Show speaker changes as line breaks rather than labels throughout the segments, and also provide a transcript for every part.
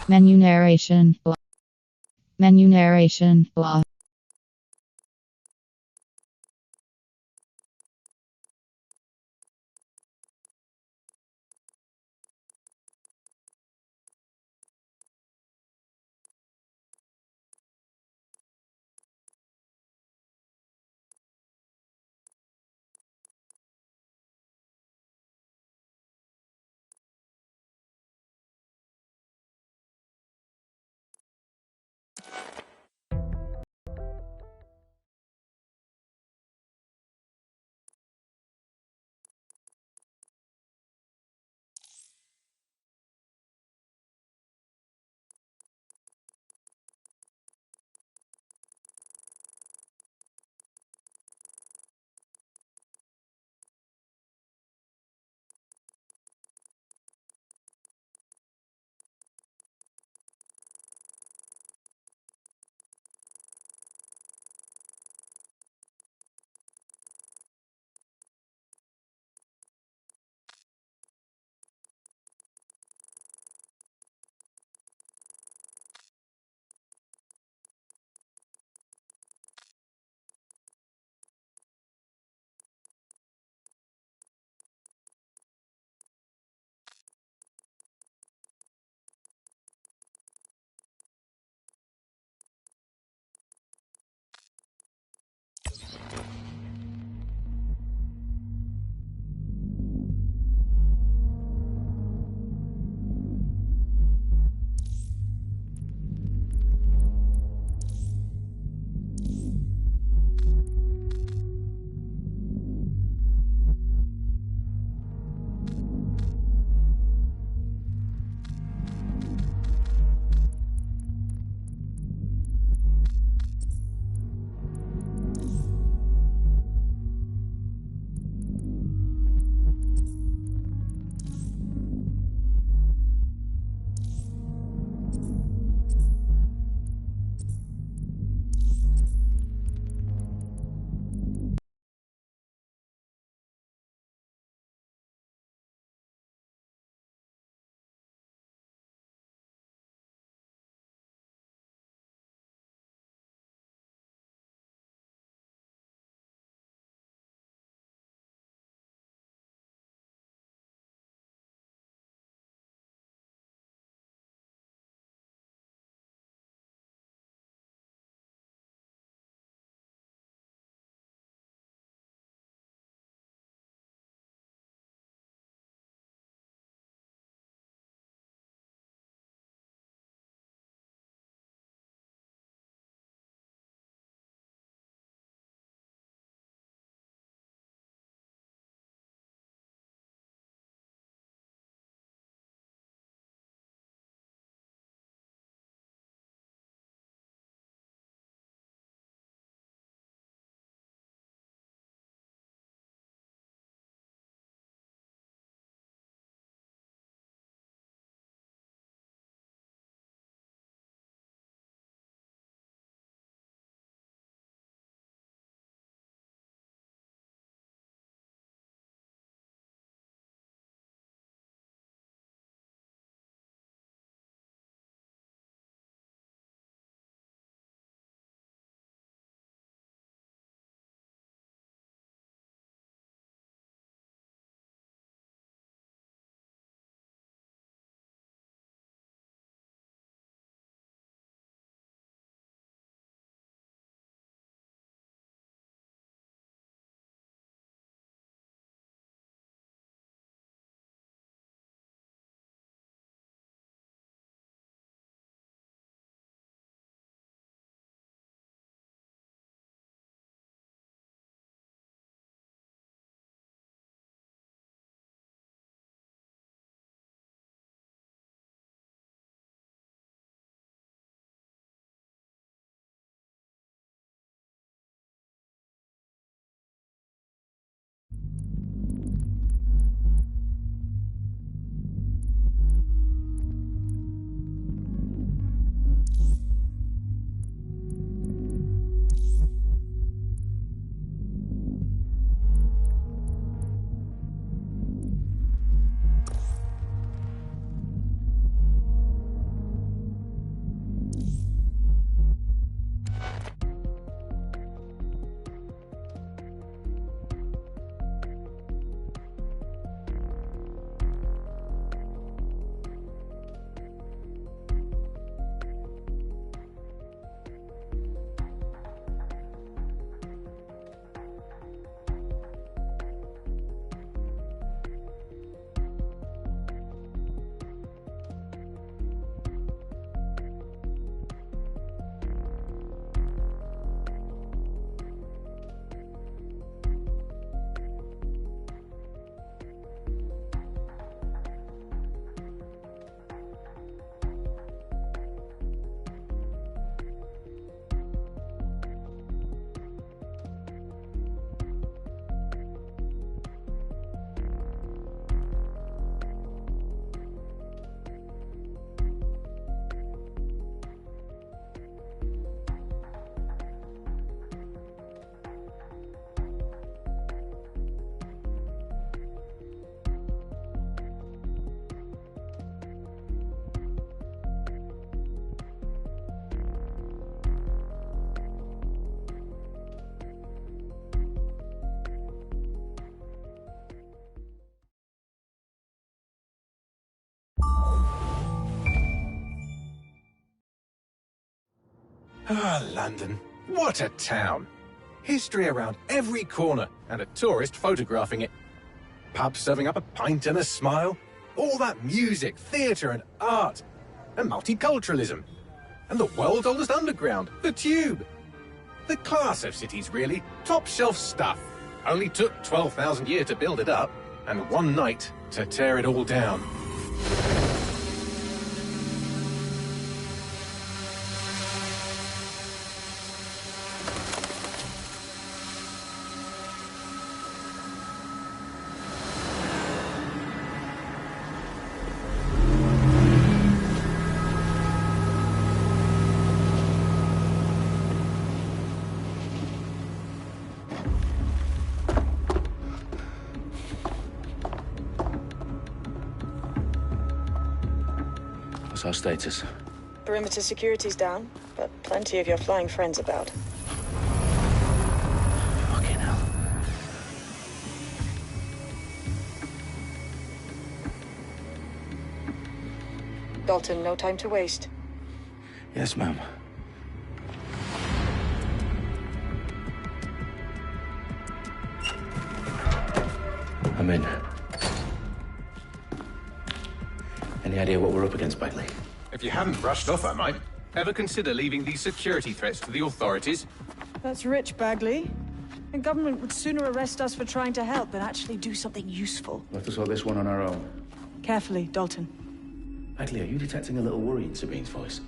Menu narration. Menu narration.
Ah, London. What a town. History around every corner, and a tourist photographing it. Pubs serving up a pint and a smile. All that music, theatre and art. And multiculturalism. And the world's oldest underground, the Tube. The class of cities, really. Top shelf stuff. Only took 12,000 years to build it up, and one night to tear it all down.
What's our status?
Perimeter security's down, but plenty of your flying friends about.
Fucking hell.
Dalton, no time to waste.
Yes, ma'am. I'm in. Any idea what we're up against, Bagley?
If you hadn't brushed off, I might. Ever consider leaving these security threats to the authorities?
That's rich, Bagley. The government would sooner arrest us for trying to help than actually do something useful.
We'll have to sort this one on our own.
Carefully, Dalton.
Bagley, are you detecting a little worry in Sabine's voice?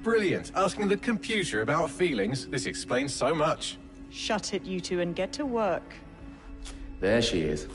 Brilliant. Asking the computer about feelings. This explains so much.
Shut it, you two, and get to work.
There she is.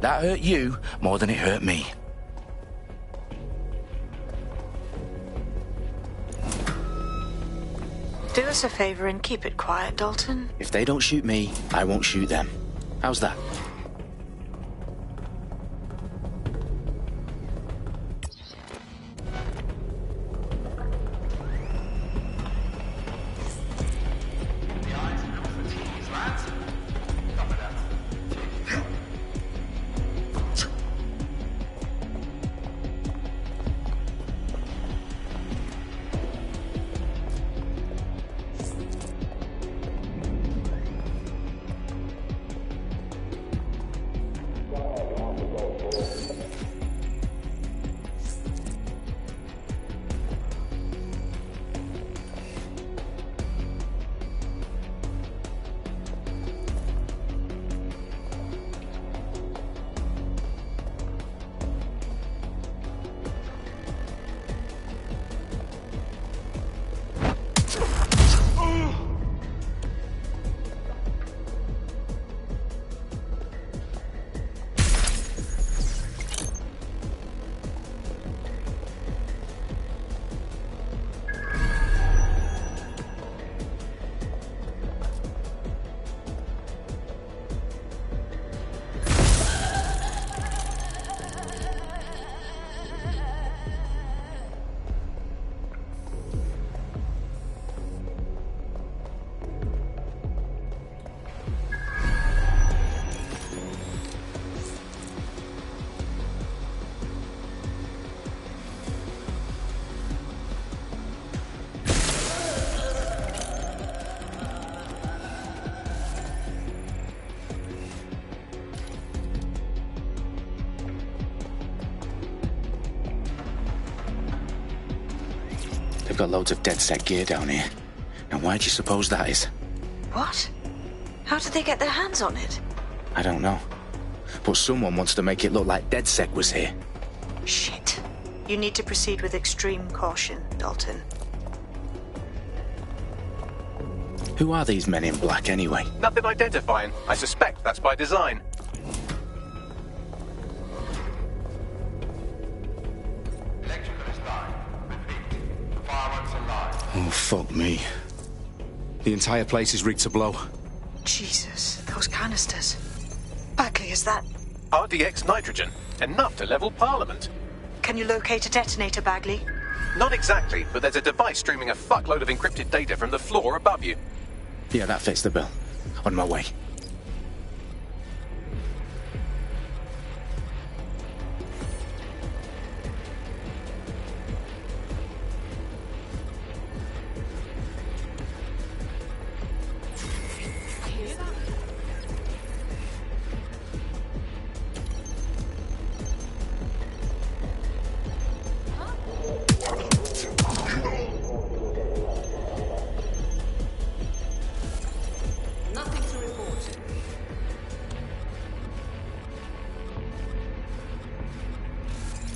That hurt you more than it hurt me.
Do us a favor and keep it quiet, Dalton.
If they don't shoot me, I won't shoot them. How's that? They've got loads of DedSec gear down here. Now why do you suppose that is?
What? How did they get their hands on it?
I don't know. But someone wants to make it look like DedSec was here.
Shit. You need to proceed with extreme caution, Dalton.
Who are these men in black anyway?
Nothing identifying. I suspect that's by design.
Oh, fuck me. The entire place is rigged to blow.
Jesus, those canisters. Bagley, is that...
RDX nitrogen. Enough to level Parliament.
Can you locate a detonator, Bagley?
Not exactly, but there's a device streaming a fuckload of encrypted data from the floor above you.
Yeah, that fits the bill. On my way.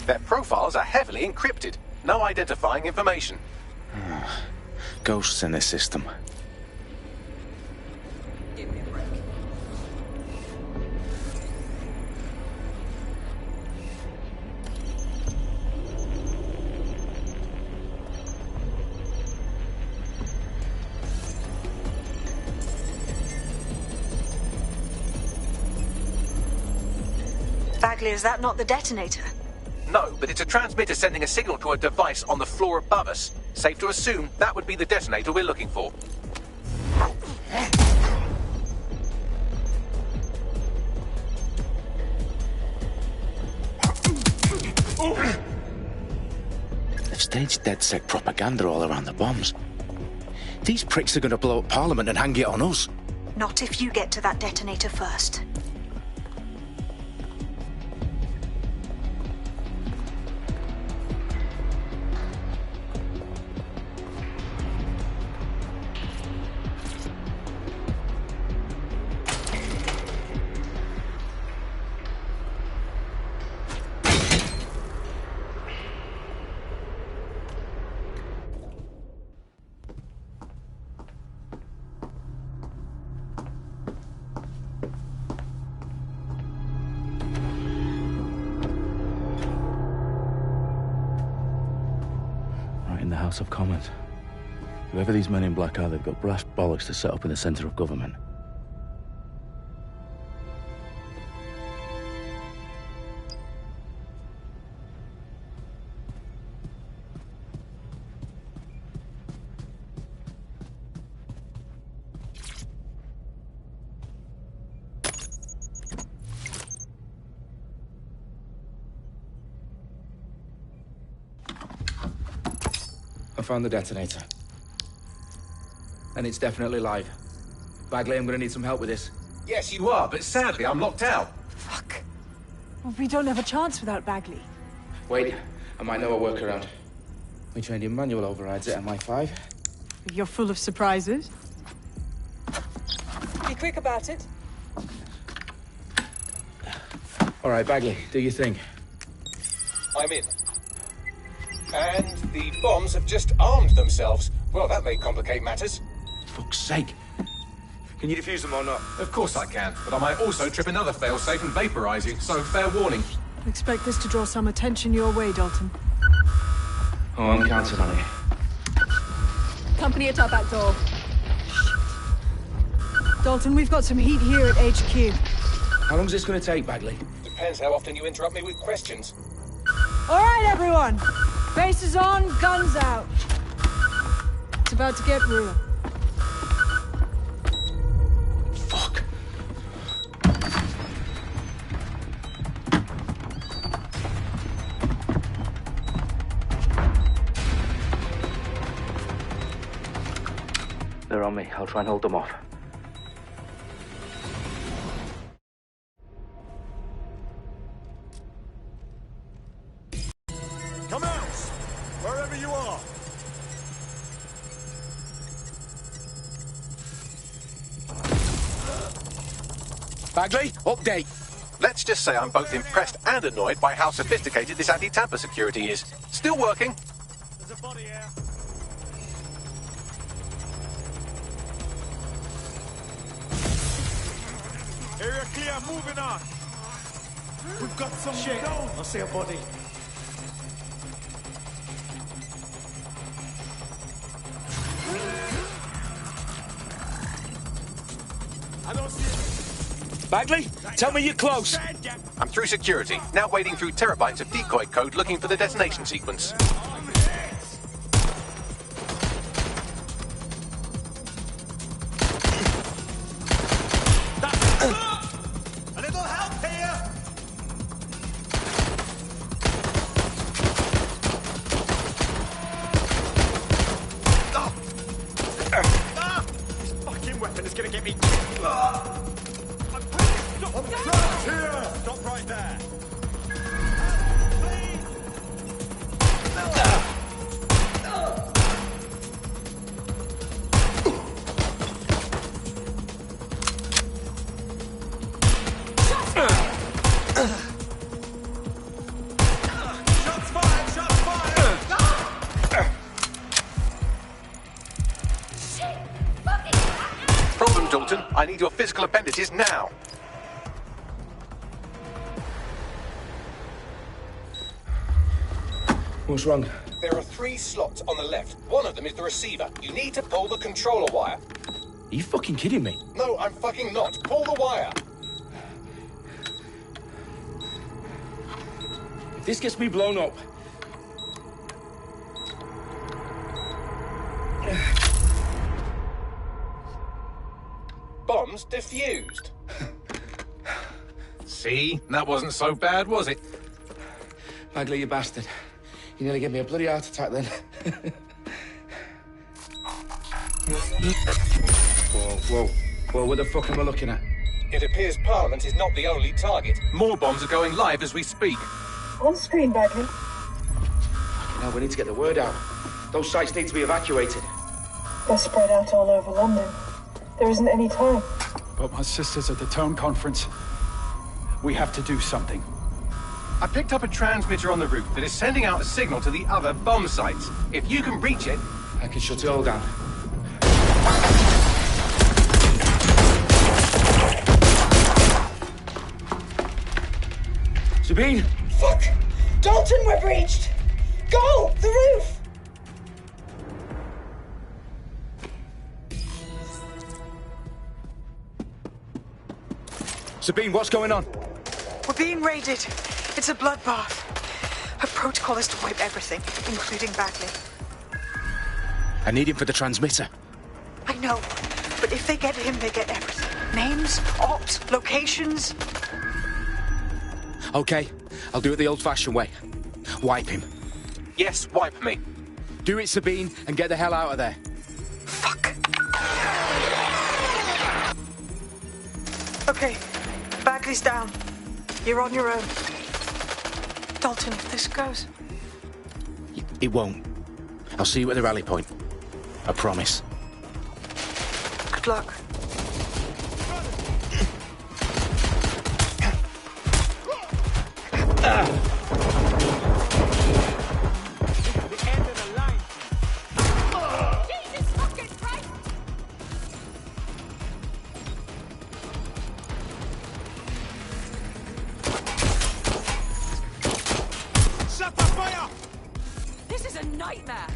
Their profiles are heavily encrypted. No identifying information.
Ghosts in the system.
Give me a break. Bagley, is that not the detonator?
No, but it's a transmitter sending a signal to a device on the floor above us. Safe to assume that would be the detonator we're looking for.
They've staged DedSec propaganda all around the bombs. These pricks are going to blow up Parliament and hang it on us.
Not if you get to that detonator first.
In the House of Commons. Whoever these men in black are, they've got brass bollocks to set up in the centre of government.
I found the detonator. And it's definitely live. Bagley, I'm gonna need some help with this.
Yes, you are, but sadly I'm locked out.
Fuck. Well, we don't have a chance without Bagley.
Wait, I might know a workaround. We trained in manual overrides at MI5.
You're full of surprises. Be quick about it.
All right, Bagley, do your thing.
I'm in. And the bombs have just armed themselves. Well, that may complicate matters.
Fuck's sake.
Can you defuse them or not?
Of course I can, but I might also trip another failsafe and vaporize you, so fair warning.
Expect this to draw some attention your way, Dalton.
Oh, I'm counting on it.
Company at our back door. Dalton, we've got some heat here at HQ.
How long's this gonna take, Bagley?
Depends how often you interrupt me with questions.
All right, everyone. Faces on, guns out. It's about to get real.
Fuck.
They're on me. I'll try and hold them off.
Come out! Wherever you are!
Bagley, update.
Let's just say I'm both impressed and annoyed by how sophisticated this anti-tamper security is. Still working.
There's a body here. Area clear, moving on. We've got some shit. I see a body. I don't see it.
Bagley, tell me you're close.
I'm through security, now wading through terabytes of decoy code looking for the detonation sequence.
A little help here! This fucking weapon is gonna get me. I'm trapped here! Stop right there! Shots fired! Shots fired!
Problem, Dalton. I need your physical appendices now.
What's wrong?
There are 3 slots on the left. One of them is the receiver. You need to pull the controller wire.
Are you fucking kidding me?
No, I'm fucking not. Pull the wire.
If this gets me blown up...
Bombs defused. See? That wasn't so bad, was it?
Bagley, you bastard. You nearly gave me a bloody heart attack then. Whoa, what the fuck am I looking at?
It appears Parliament is not the only target. More bombs are going live as we speak.
On screen, Bagley.
Now we need to get the word out. Those sites need to be evacuated.
They're spread out all over London. There isn't any time.
But my sister's at the town conference. We have to do something.
I picked up a transmitter on the roof that is sending out a signal to the other bomb sites. If you can reach it...
I can shut it all down. Sabine!
Fuck! Dalton, we're breached! Go! The roof!
Sabine, what's going on?
We're being raided. It's a bloodbath. Her protocol is to wipe everything, including Bagley.
I need him for the transmitter.
I know, but if they get him, they get everything. Names, ops, locations.
Okay, I'll do it the old-fashioned way. Wipe him.
Yes, wipe me.
Do it, Sabine, and get the hell out of there.
Fuck. Okay, Bagley's down. You're on your own. Dalton, if this goes...
It won't. I'll see you at the rally point. I promise.
Good luck.
This is a nightmare!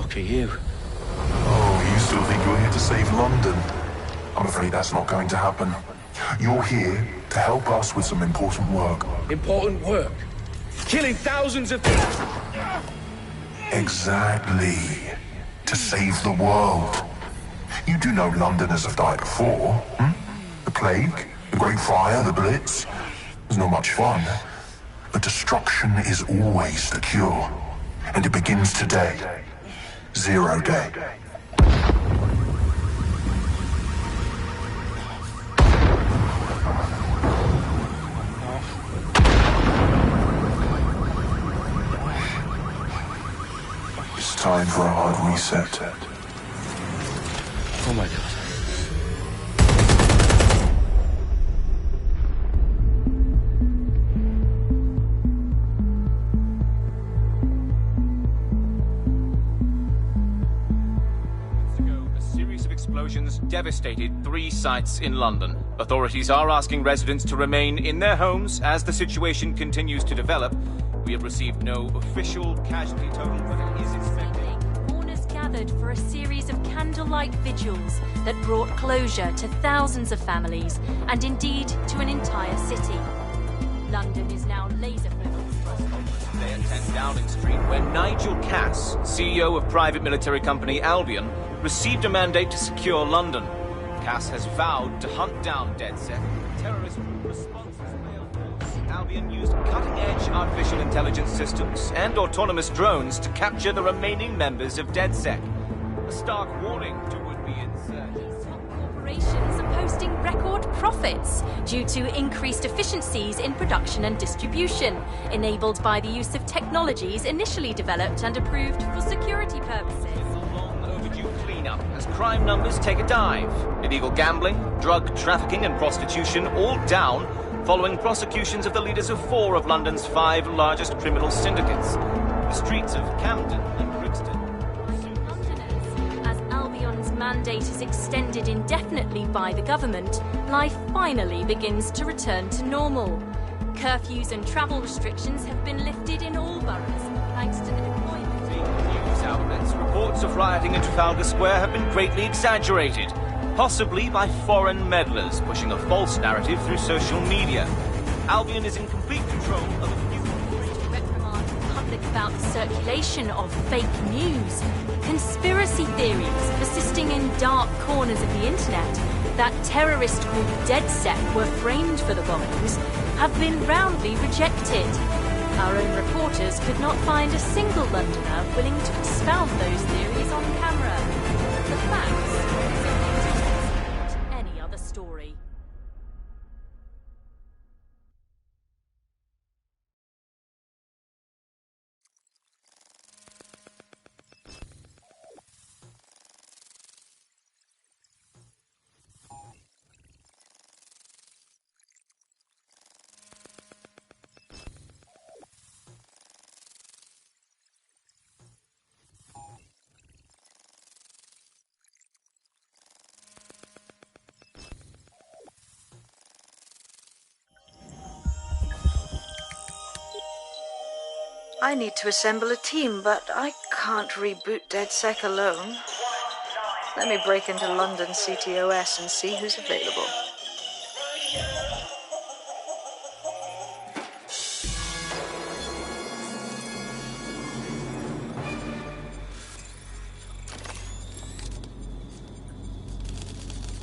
For you.
Oh, you still think you're here to save London? I'm afraid that's not going to happen. You're here to help us with some important work.
Important work? Killing thousands of people?
Exactly. To save the world. You do know Londoners have died before, hmm? The Plague, the Great Fire, the Blitz. It's not much fun. But destruction is always the cure. And it begins today. 0 day. It's time for a hard reset.
Oh my God.
Explosions devastated 3 sites in London. Authorities are asking residents to remain in their homes as the situation continues to develop. We have received no official casualty total, but it is expected.
Mourners gathered for a series of candlelight vigils that brought closure to thousands of families and indeed to an entire city. London is now laser-focused.
Today at 10 Downing Street, where Nigel Cass, CEO of private military company Albion, received a mandate to secure London. Cass has vowed to hunt down DedSec. Terrorist responses failed. Albion used cutting-edge artificial intelligence systems and autonomous drones to capture the remaining members of DedSec. A stark warning to would-be insurgents.
Corporations are posting record profits due to increased efficiencies in production and distribution, enabled by the use of technologies initially developed and approved for security purposes.
Cleanup as crime numbers take a dive. Illegal gambling, drug trafficking and prostitution all down following prosecutions of the leaders of 4 of London's 5 largest criminal syndicates. The streets of Camden and Brixton.
Londoners, as Albion's mandate is extended indefinitely by the government, life finally begins to return to normal. Curfews and travel restrictions have been lifted in all boroughs, thanks to the deployment.
News outlets, reports of rioting in Trafalgar Square have been greatly exaggerated, possibly by foreign meddlers pushing a false narrative through social media. Albion is in complete control of a few...
reprimand the public about the circulation of fake news, conspiracy theories persisting in dark corners of the internet that terrorist group DedSec were framed for the bombings have been roundly rejected. Our own reporters could not find a single Londoner willing to expound those theories on camera. The facts simply support any other story.
I need to assemble a team, but I can't reboot DedSec alone. Let me break into London CTOS and see who's available.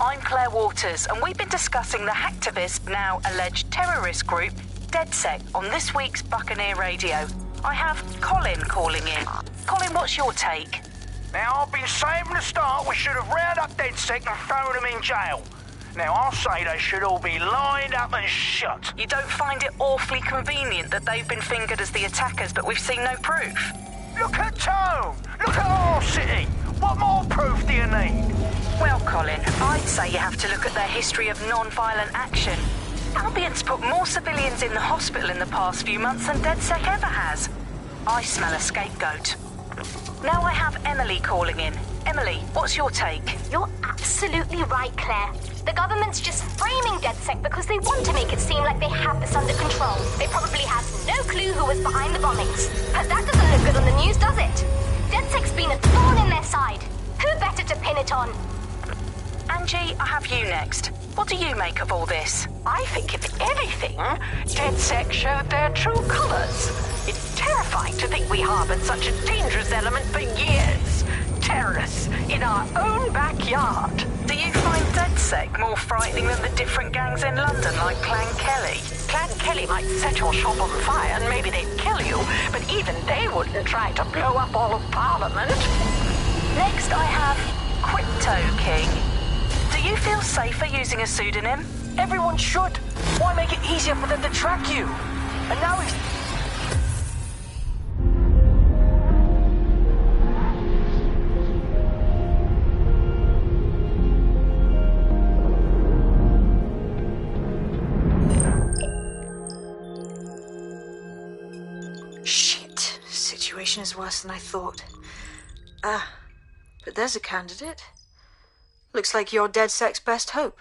I'm Claire Waters, and we've been discussing the hacktivist, now alleged terrorist group, DedSec, on this week's Buccaneer Radio. I have Colin calling in. Colin, what's your take?
Now, I've been saying from the start we should have rounded up DedSec and thrown them in jail. Now, I'll say they should all be lined up and shot.
You don't find it awfully convenient that they've been fingered as the attackers, but we've seen no proof?
Look at Tone! Look at our city! What more proof do you need?
Well, Colin, I'd say you have to look at their history of non-violent action. Albion's put more civilians in the hospital in the past few months than DedSec ever has. I smell a scapegoat. Now I have Emily calling in. Emily, what's your take?
You're absolutely right, Claire. The government's just framing DedSec because they want to make it seem like they have this under control. They probably have no clue who was behind the bombings. But that doesn't look good on the news, does it? DedSec's been a thorn in their side. Who better to pin it on?
And Angie, I have you next. What do you make of all this?
I think, if anything, DedSec showed their true colors. It's terrifying to think we harbored such a dangerous element for years. Terrorists in our own backyard.
Do you find DedSec more frightening than the different gangs in London, like Clan Kelly?
Clan Kelly might set your shop on fire and maybe they'd kill you, but even they wouldn't try to blow up all of Parliament.
Next, I have Crypto King. Do you feel safer using a pseudonym?
Everyone should. Why make it easier for them to track you? And now we've...
Shit. Situation is worse than I thought. But there's a candidate. Looks like you're DedSec's best hope.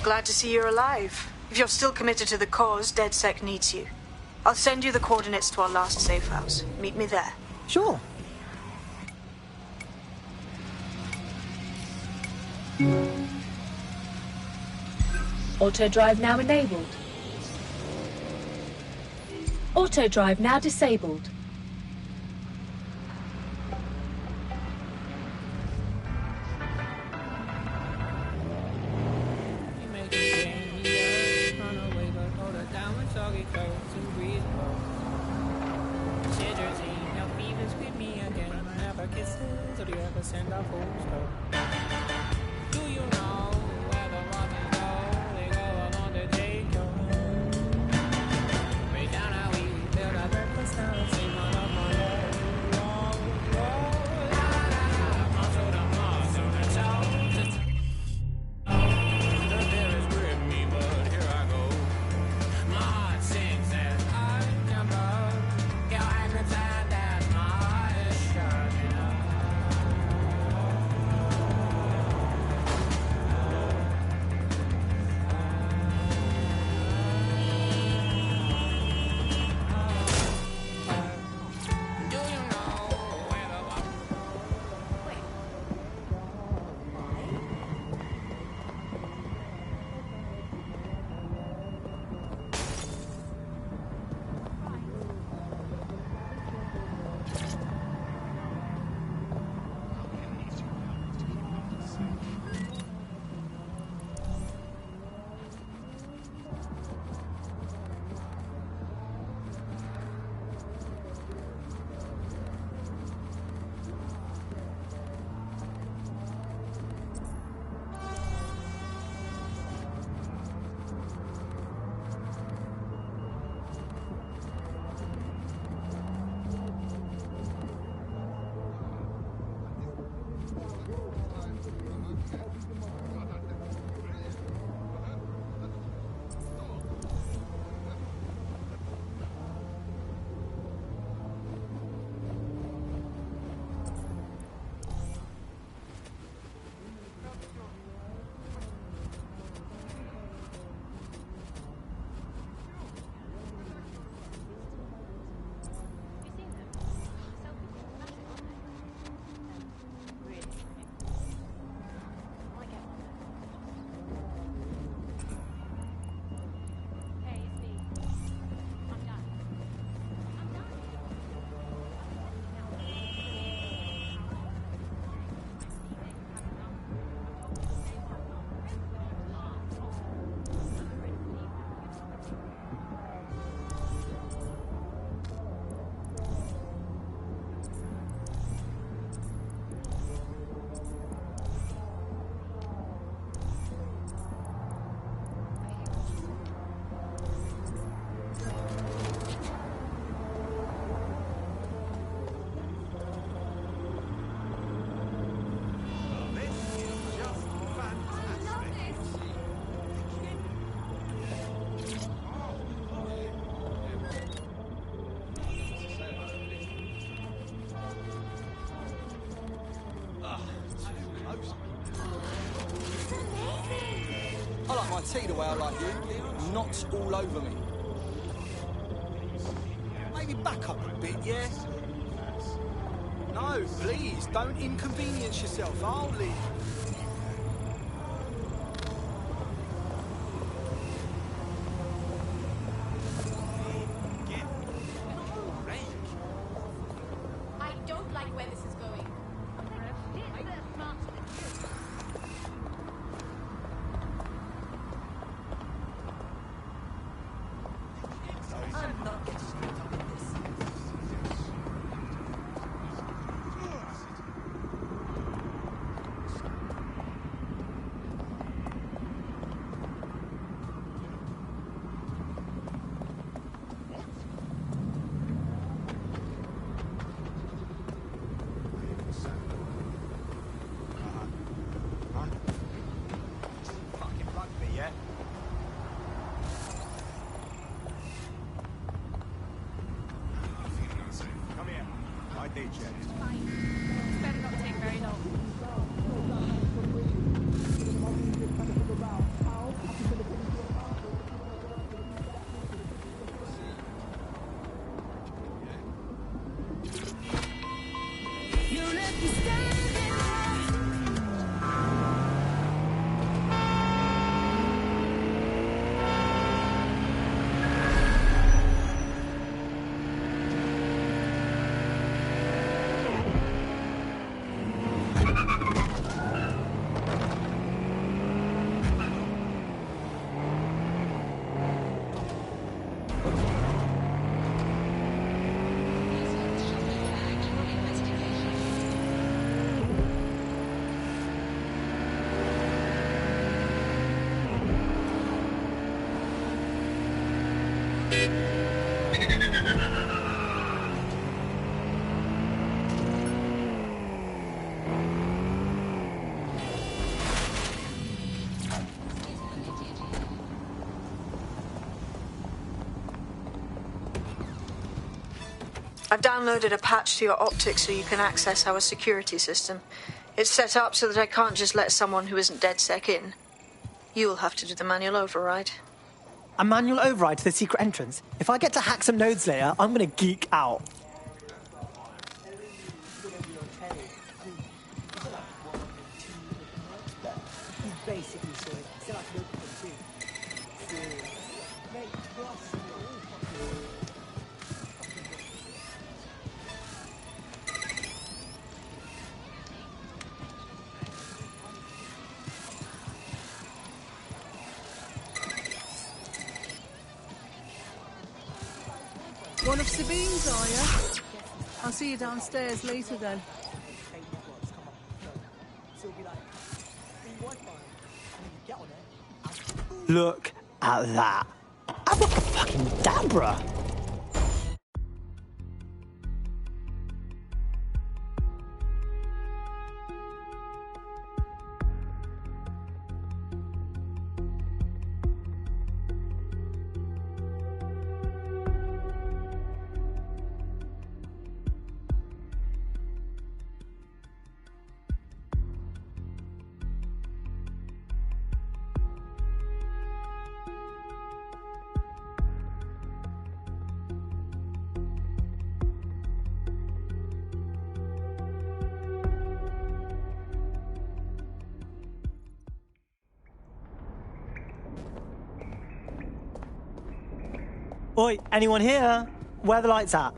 Glad to see you're alive. If you're still committed to the cause, DedSec needs you. I'll send you the coordinates to our last safe house. Meet me there.
Sure.
Auto drive now enabled. Auto drive now disabled.
I tell you the way I like you. Knots all over me. Maybe back up a bit, yeah? No, please, don't inconvenience yourself. I'll leave.
I don't like where this is going.
I'm not getting involved in this.
Fucking rugby, yeah? Come here. ID check.
It's better not take very long.
You left me standing.
I've downloaded a patch to your optics so you can access our security system. It's set up so that I can't just let someone who isn't DedSec in. You'll have to do the manual override.
A manual override to the secret entrance? If I get to hack some nodes later, I'm gonna geek out.
One of Sabine's, are you? I'll see you downstairs later then.
Look at that. Abracadabra! Oi, anyone here? Where are the lights at?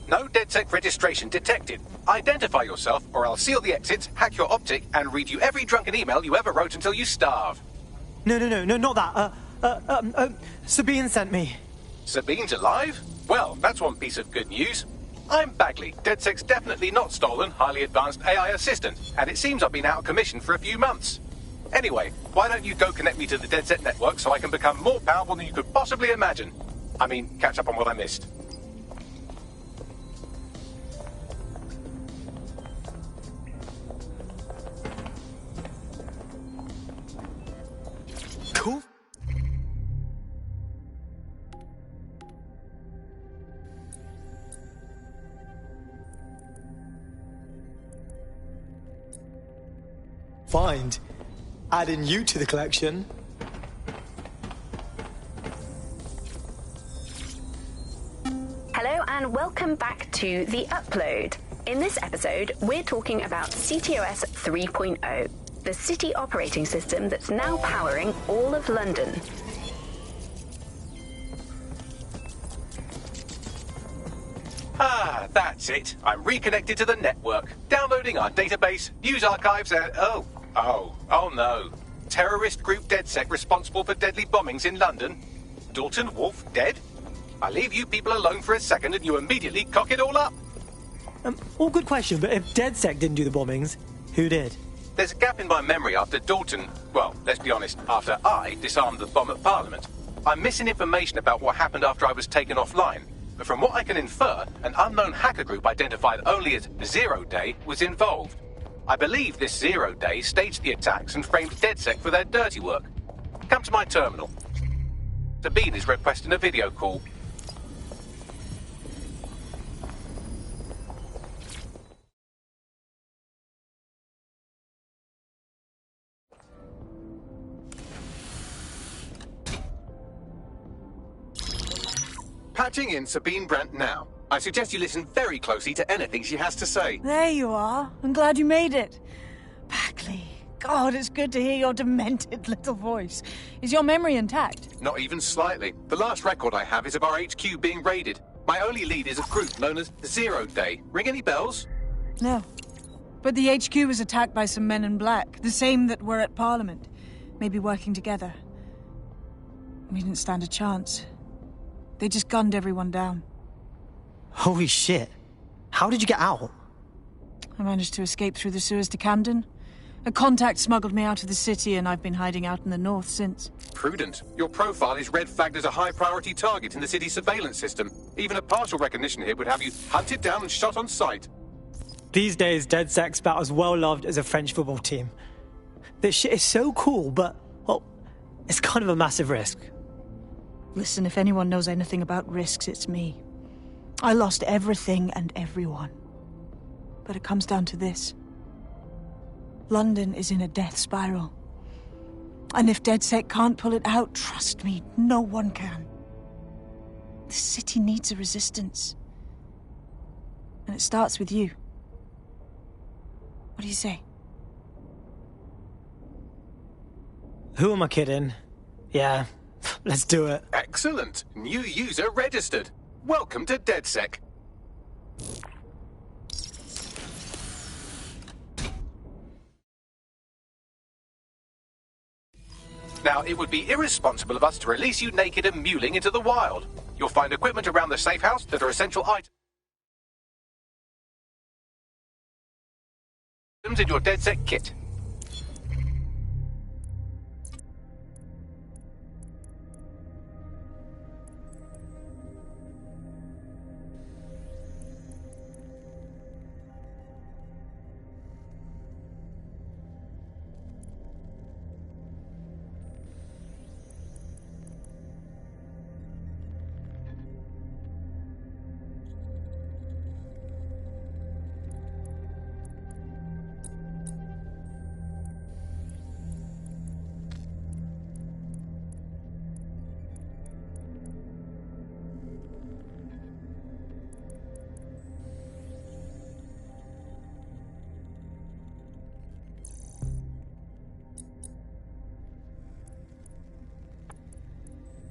No DedSec registration detected. Identify yourself, or I'll seal the exits, hack your optic, and read you every drunken email you ever wrote until you starve.
No, not that. Sabine sent me.
Sabine's alive? Well, that's one piece of good news. I'm Bagley, DedSec's definitely not stolen, highly advanced AI assistant, and it seems I've been out of commission for a few months. Anyway, why don't you go connect me to the DedSec network so I can become more powerful than you could possibly imagine? I mean, catch up on what I missed.
Cool. Find. Adding you to the collection.
Hello and welcome back to The Upload. In this episode, we're talking about CTOS 3.0, the city operating system that's now powering all of London.
Ah, that's it. I'm reconnected to the network, downloading our database, news archives, and... Oh no. Terrorist group DedSec responsible for deadly bombings in London? Dalton Wolf dead? I leave you people alone for a second and you immediately cock it all up.
All good question, but if DedSec didn't do the bombings, who did?
There's a gap in my memory after Dalton... Well, let's be honest, after I disarmed the bomb at Parliament. I'm missing information about what happened after I was taken offline. But from what I can infer, an unknown hacker group identified only as Zero Day was involved. I believe this Zero Day staged the attacks and framed DedSec for their dirty work. Come to my terminal. Sabine is requesting a video call. Patching in Sabine Brandt now. I suggest you listen very closely to anything she has to say.
There you are. I'm glad you made it. Bagley, God, it's good to hear your demented little voice. Is your memory intact?
Not even slightly. The last record I have is of our HQ being raided. My only lead is a group known as Zero Day. Ring any bells?
No. But the HQ was attacked by some men in black, the same that were at Parliament. Maybe working together. We didn't stand a chance. They just gunned everyone down.
Holy shit. How did you get out?
I managed to escape through the sewers to Camden. A contact smuggled me out of the city, and I've been hiding out in the north since.
Prudent. Your profile is red flagged as a high-priority target in the city's surveillance system. Even a partial recognition here would have you hunted down and shot on sight.
These days, DedSec's about as well loved as a French football team. This shit is so cool, but, well, it's kind of a massive risk.
Listen, if anyone knows anything about risks, it's me. I lost everything and everyone. But it comes down to this. London is in a death spiral. And if DedSec can't pull it out, trust me, no one can. The city needs a resistance. And it starts with you. What do you say?
Who am I kidding? Yeah, let's do it.
Excellent. New user registered. Welcome to DedSec. Now, it would be irresponsible of us to release you naked and mewling into the wild. You'll find equipment around the safe house that are essential items in your DedSec kit.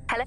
Hello?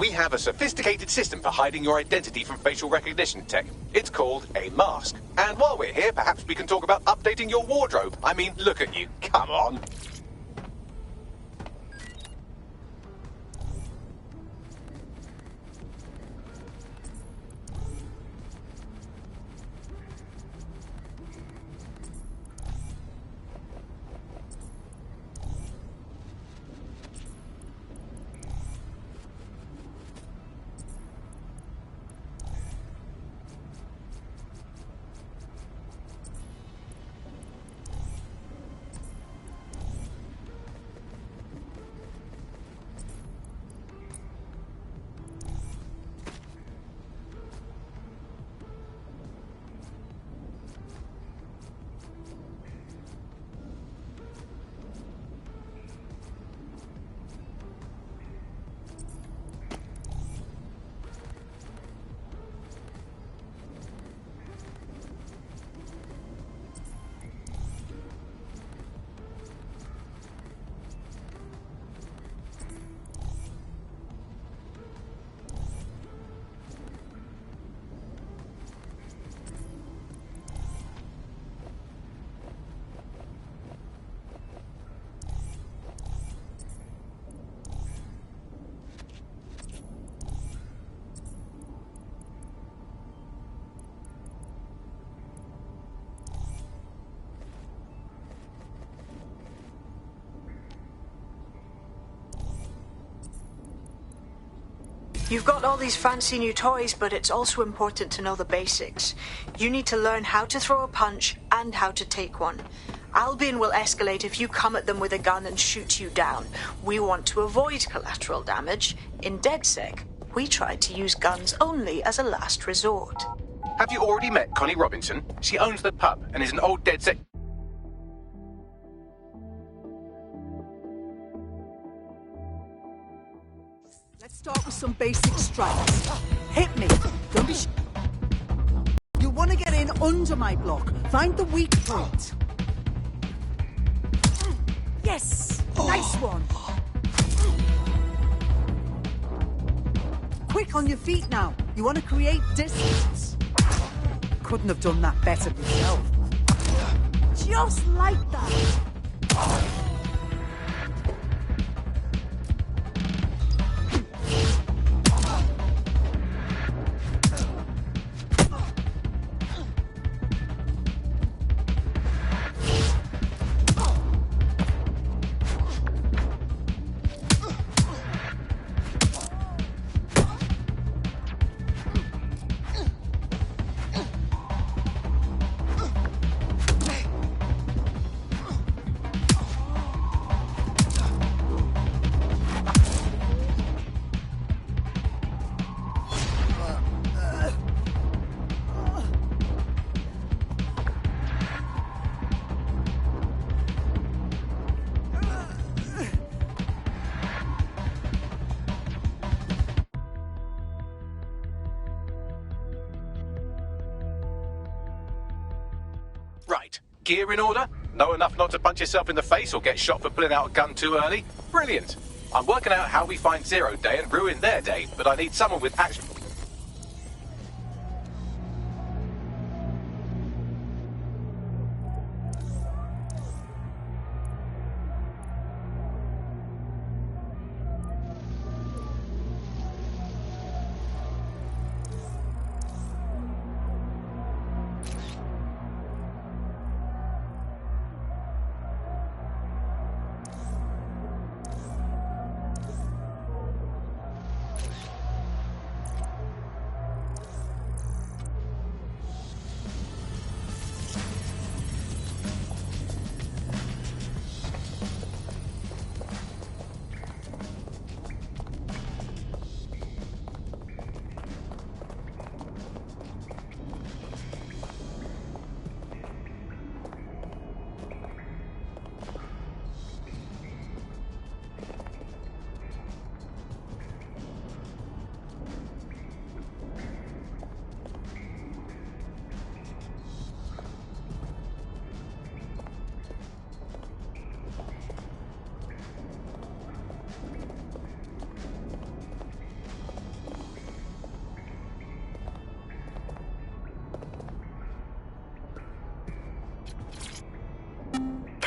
We have a sophisticated system for hiding your identity from facial recognition tech. It's called a mask. And while we're here, perhaps we can talk about updating your wardrobe. I mean, look at you. Come on.
You've got all these fancy new toys, but it's also important to know the basics. You need to learn how to throw a punch and how to take one. Albion will escalate if you come at them with a gun and shoot you down. We want to avoid collateral damage. In DedSec, we tried to use guns only as a last resort.
Have you already met Connie Robinson? She owns the pub and is an old DedSec...
Let's start with some basic strikes. Hit me. Don't be You want to get in under my block. Find the weak point. Yes! Nice one. Quick on your feet now. You want to create distance. Couldn't have done that better yourself. Just like that.
Right. Gear in order? Know enough not to punch yourself in the face or get shot for pulling out a gun too early? Brilliant. I'm working out how we find Zero Day and ruin their day, but I need someone with action.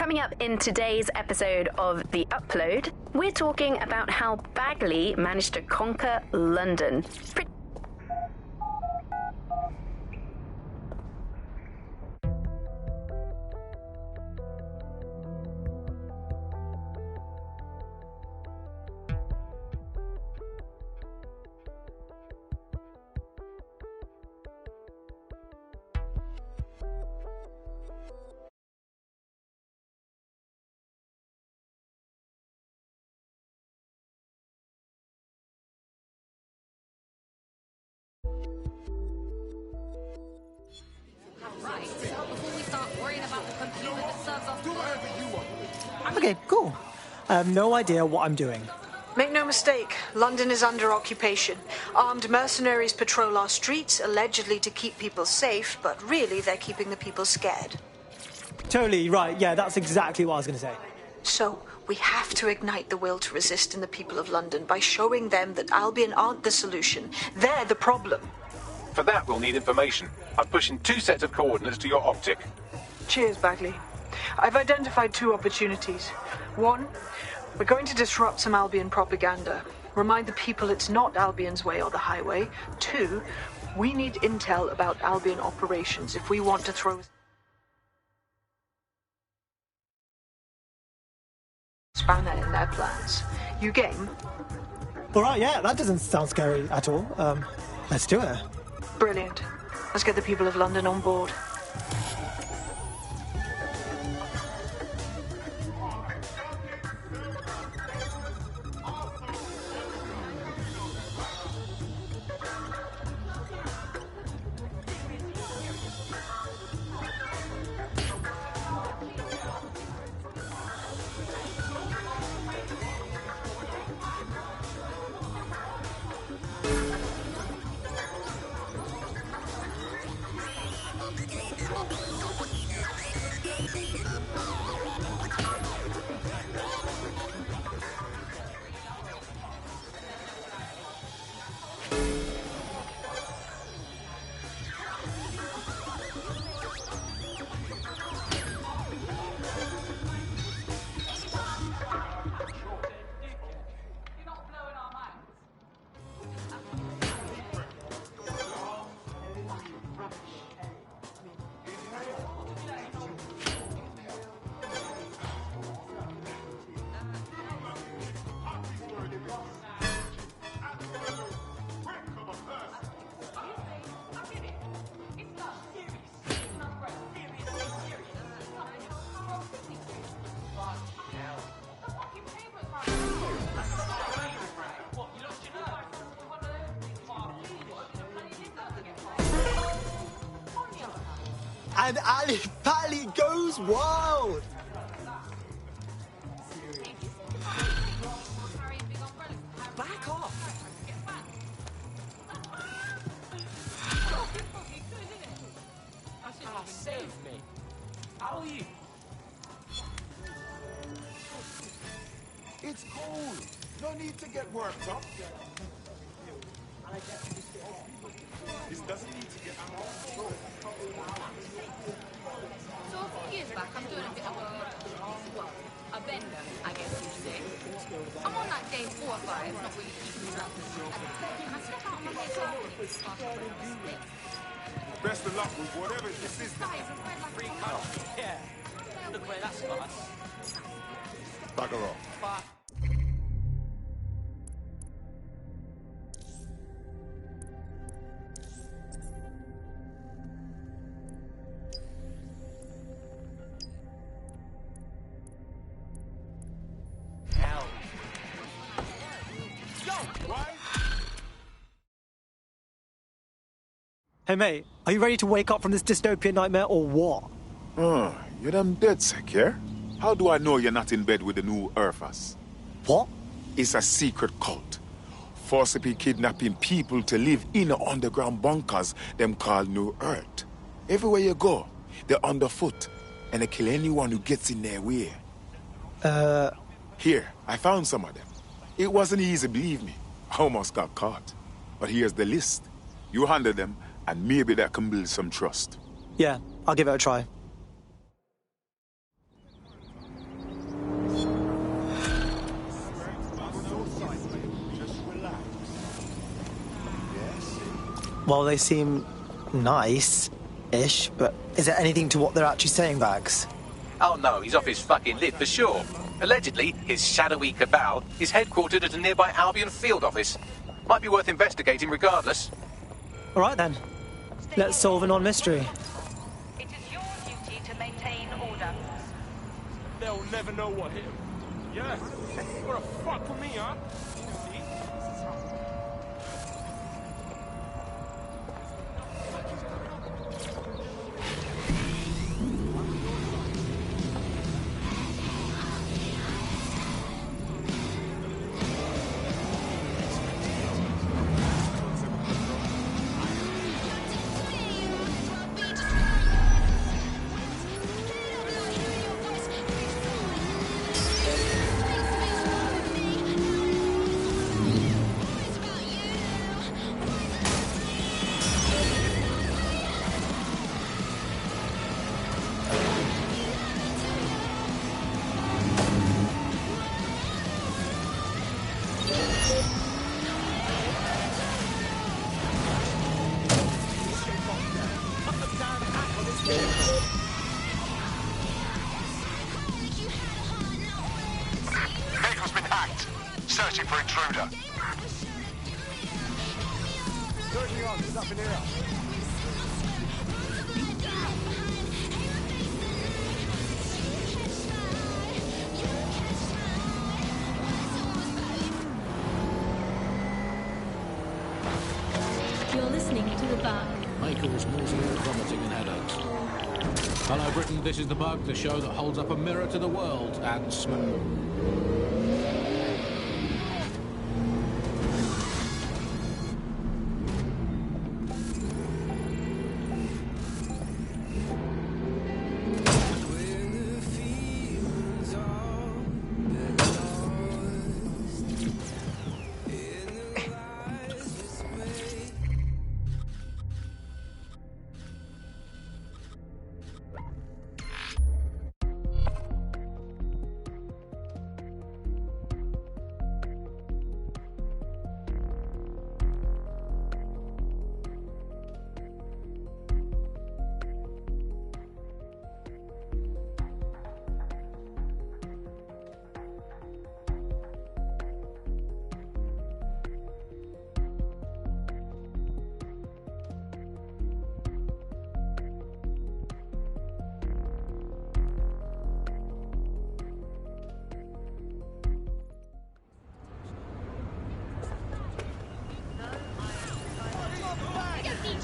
Coming up in today's episode of The Upload, we're talking about how Bagley managed to conquer London.
Okay, cool. I have no idea what I'm doing.
Make no mistake, London is under occupation. Armed mercenaries patrol our streets, allegedly to keep people safe, but really they're keeping the people scared.
Totally right, yeah, that's exactly what I was going to say.
So, we have to ignite the will to resist in the people of London by showing them that Albion aren't the solution. They're the problem.
For that, we'll need information. I'm pushing 2 sets of coordinates to your optic.
Cheers, Bagley. I've identified 2 opportunities. 1, we're going to disrupt some Albion propaganda. Remind the people it's not Albion's way or the highway. 2, we need intel about Albion operations if we want to throw spanner in their plans. You game?
Alright, yeah, that doesn't sound scary at all. Let's do it.
Brilliant. Let's get the people of London on board.
And Ali Pally goes wild! Back off!
Save me. How are you?
It's cool. No need to get worked up. This doesn't need to get out of control.
So a few years back, I'm doing a bit of a bender, I guess you'd say. I'm on like day 4 or 5, not really keeping track. I step out on my day
Best of luck with whatever this is.
Free cut. Yeah. Look where that's got us.
Bugger off.
Hey mate, are you ready to wake up from this dystopian nightmare or what?
You're them dead sick, yeah? How do I know you're not in bed with the new Earthers?
What?
It's a secret cult. Forcibly kidnapping people to live in underground bunkers them call New Earth. Everywhere you go, they're underfoot, and they kill anyone who gets in their way. Here, I found some of them. It wasn't easy, believe me. I almost got caught. But here's the list. You handle them, and maybe that can build some trust.
Yeah, I'll give it a try. Well, they seem nice-ish, but is there anything to what they're actually saying, Bags?
Oh no, he's off his fucking lid for sure. Allegedly, his shadowy cabal is headquartered at a nearby Albion field office. Might be worth investigating regardless.
All right then. Let's solve a non-mystery.
It is your duty to maintain order.
They'll never know what hit him. Yeah. What the fuck with me, huh? See?
Vehicle's been hacked. Searching for intruder.
Searching on, there's nothing here.
You're listening to The Bug.
May cause nausea, vomiting and headaches. Hello Britain, this is The Bug, the show that holds up a mirror to the world and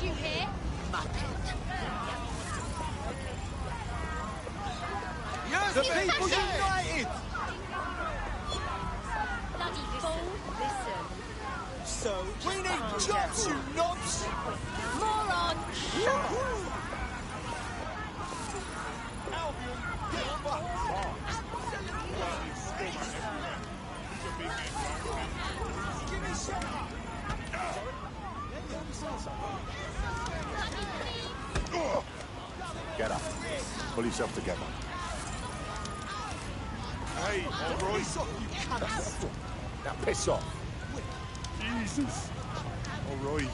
You here?
Yes, the people united!
Bloody fool. Listen.
So, we need jobs, you knobs!
Moron!
Albion, get back! Give me some!
Get up. Pull yourself together.
Hey, all right.
Now piss off.
Jesus. All right.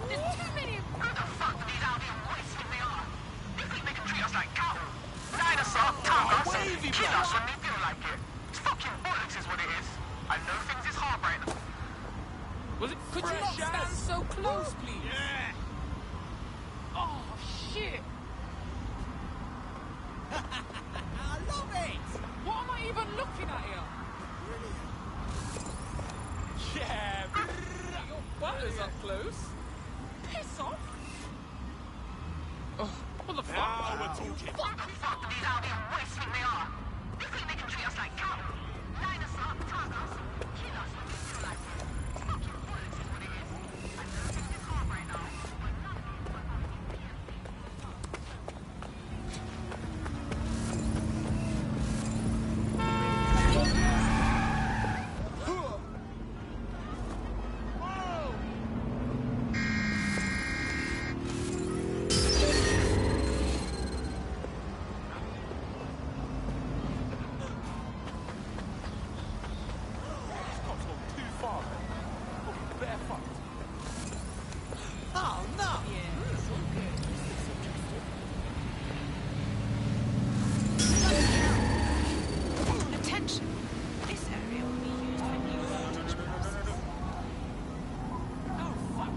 There's too many.
Who the fuck do these Albion wastes think they are? They think they can treat us like cattle. Dinosaur, tongue us, and kill us when they feel like it. It's fucking bollocks is what it is. I know things is hard right now.
Was it? Could you not stand so close, please?
Yeah.
Oh, shit.
I love it!
What am I even looking at here?
Yeah.
Your butt is up close. Piss off. Oh, what the fuck?
Now we're talking.
What the fuck do these Albion wastes think they are? They think they can treat us like cattle. Dinosaur, tongue us, kill us when they feel like it. It's fucking bollocks is what it is. I know things is hard right now, but none of you are going to be
Oh, no!
Attention! This area will be used for new footage purposes. Oh, fuck!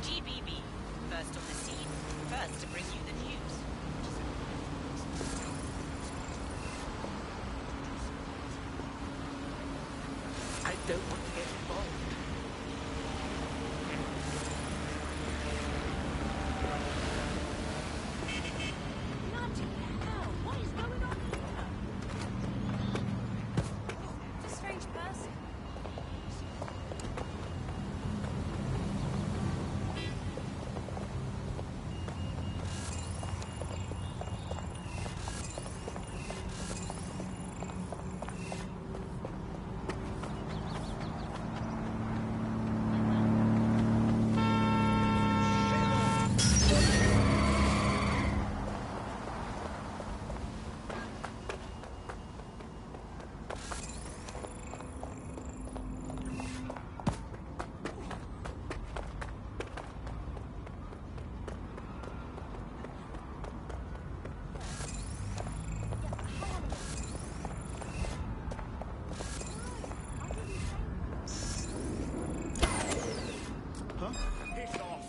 GBB, first on the scene, first to bring you the news.
I don't want to get involved.
Bloody hell, what is going on here? It's a strange person.
Piss off.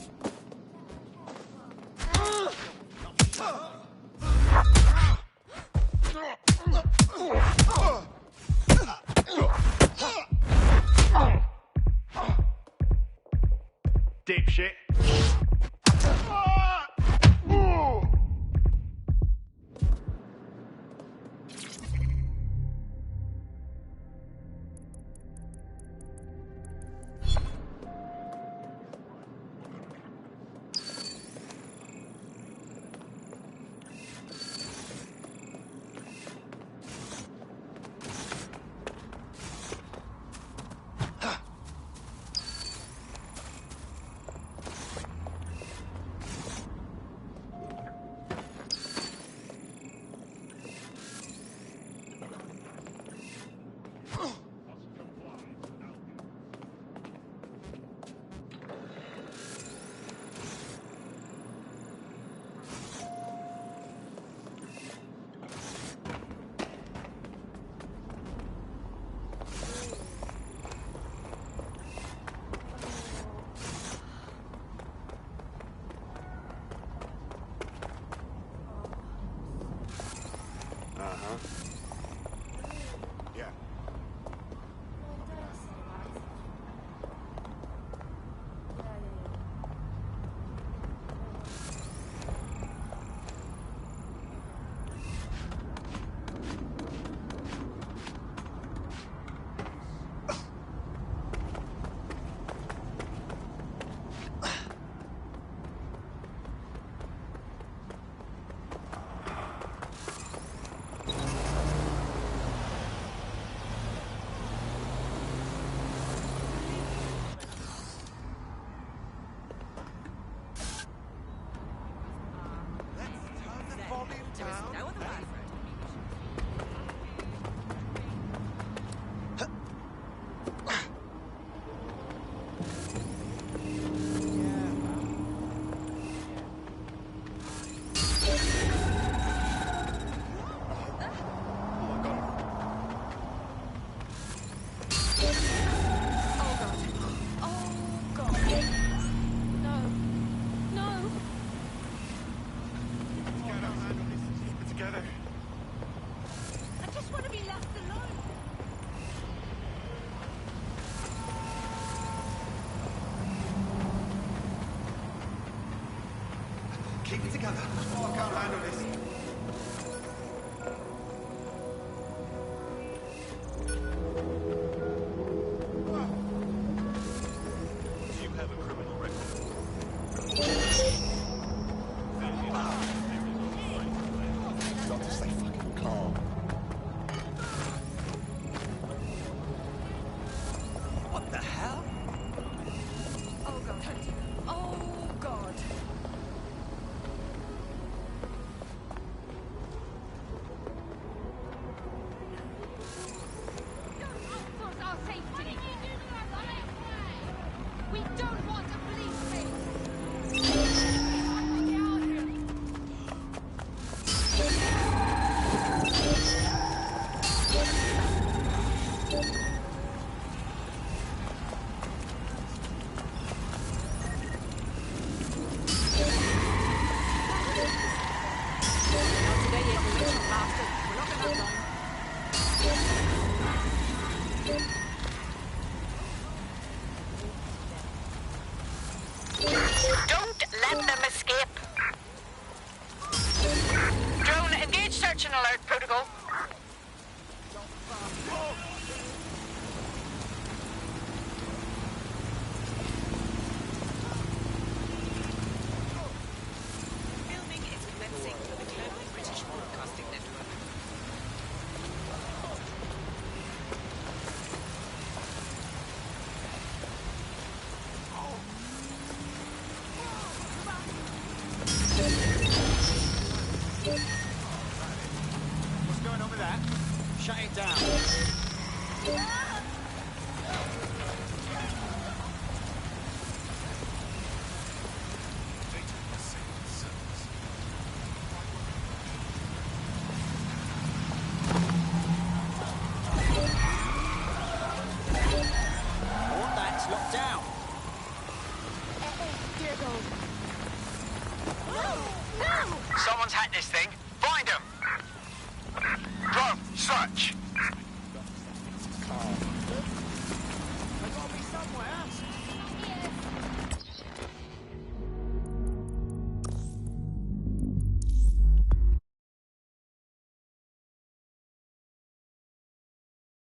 Dipshit. Yeah.
Keep it together. Oh, I can't handle this.
Do you have a criminal record?
Got to stay fucking calm.
What the hell?
Oh god. Oh god.
alert protocol.
Filming is commencing for the global British Broadcasting Network.
What's going on with that? Shut it down.